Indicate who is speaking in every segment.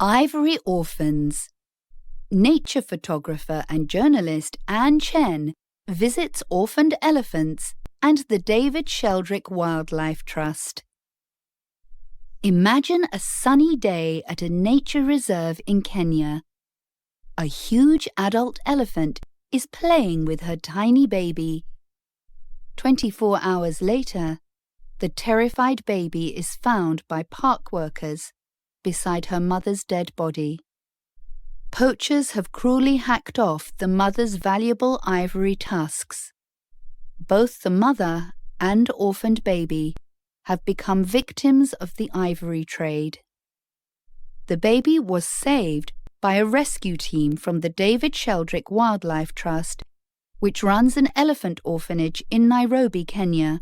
Speaker 1: Ivory Orphans. Nature photographer and journalist Anne Chen visits orphaned elephants and the David Sheldrick Wildlife Trust. Imagine a sunny day at a nature reserve in Kenya. A huge adult elephant is playing with her tiny baby. 24 hours later, the terrified baby is found by park workers beside her mother's dead body. Poachers have cruelly hacked off the mother's valuable ivory tusks. Both the mother and orphaned baby have become victims of the ivory trade. The baby was saved by a rescue team from the David Sheldrick Wildlife Trust, which runs an elephant orphanage in Nairobi, Kenya.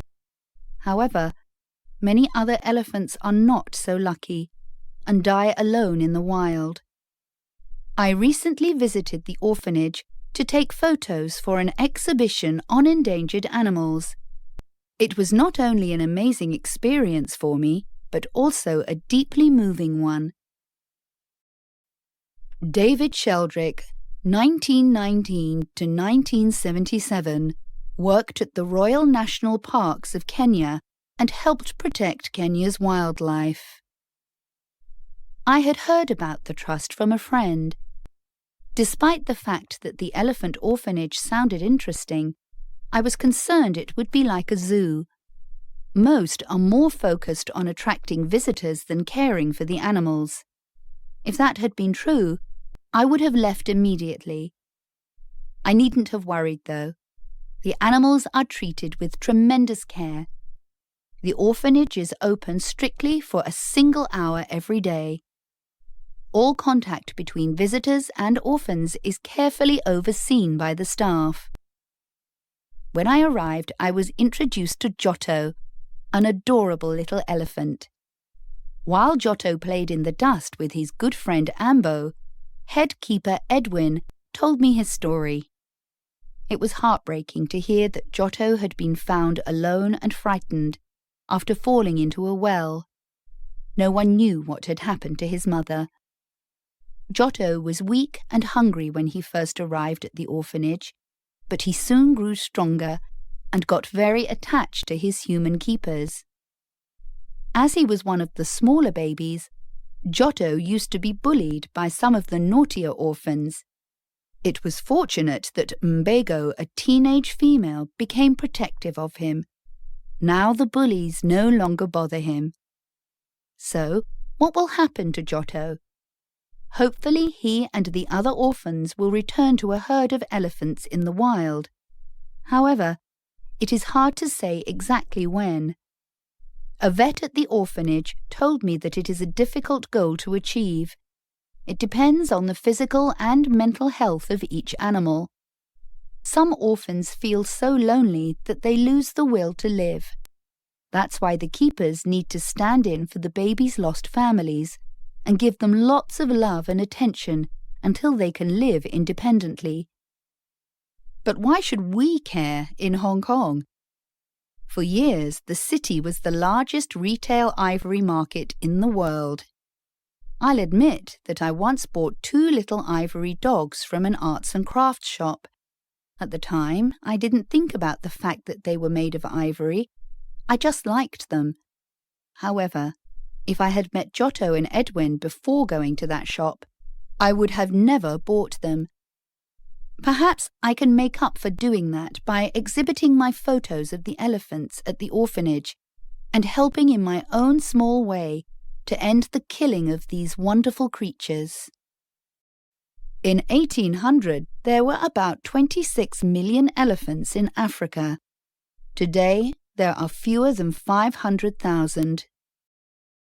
Speaker 1: However, many other elephants are not so lucky and die alone in the wild. I recently visited the orphanage to take photos for an exhibition on endangered animals. It was not only an amazing experience for me, but also a deeply moving one. David Sheldrick, 1919 to 1977, worked at the Royal National Parks of Kenya and helped protect Kenya's wildlife. I had heard about the trust from a friend. Despite the fact that the elephant orphanage sounded interesting, I was concerned it would be like a zoo. Most are more focused on attracting visitors than caring for the animals. If that had been true, I would have left immediately. I needn't have worried, though. The animals are treated with tremendous care. The orphanage is open strictly for a single hour every day. All contact between visitors and orphans is carefully overseen by the staff. When I arrived, I was introduced to Giotto, an adorable little elephant. While Giotto played in the dust with his good friend Ambo, head keeper Edwin told me his story. It was heartbreaking to hear that Giotto had been found alone and frightened after falling into a well. No one knew what had happened to his mother. Giotto was weak and hungry when he first arrived at the orphanage, but he soon grew stronger and got very attached to his human keepers. As he was one of the smaller babies, Giotto used to be bullied by some of the naughtier orphans. It was fortunate that Mbego, a teenage female, became protective of him. Now the bullies no longer bother him. So, what will happen to Giotto? Hopefully he and the other orphans will return to a herd of elephants in the wild. However, it is hard to say exactly when. A vet at the orphanage told me that it is a difficult goal to achieve. It depends on the physical and mental health of each animal. Some orphans feel so lonely that they lose the will to live. That's why the keepers need to stand in for the babies' lost families and give them lots of love and attention until they can live independently. But why should we care in Hong Kong? For years, the city was the largest retail ivory market in the world. I'll admit that I once bought 2 little ivory dogs from an arts and crafts shop. At the time, I didn't think about the fact that they were made of ivory. I just liked them. However, if I had met Giotto and Edwin before going to that shop, I would have never bought them. Perhaps I can make up for doing that by exhibiting my photos of the elephants at the orphanage and helping in my own small way to end the killing of these wonderful creatures. In 1800, there were about 26 million elephants in Africa. Today, there are fewer than 500,000.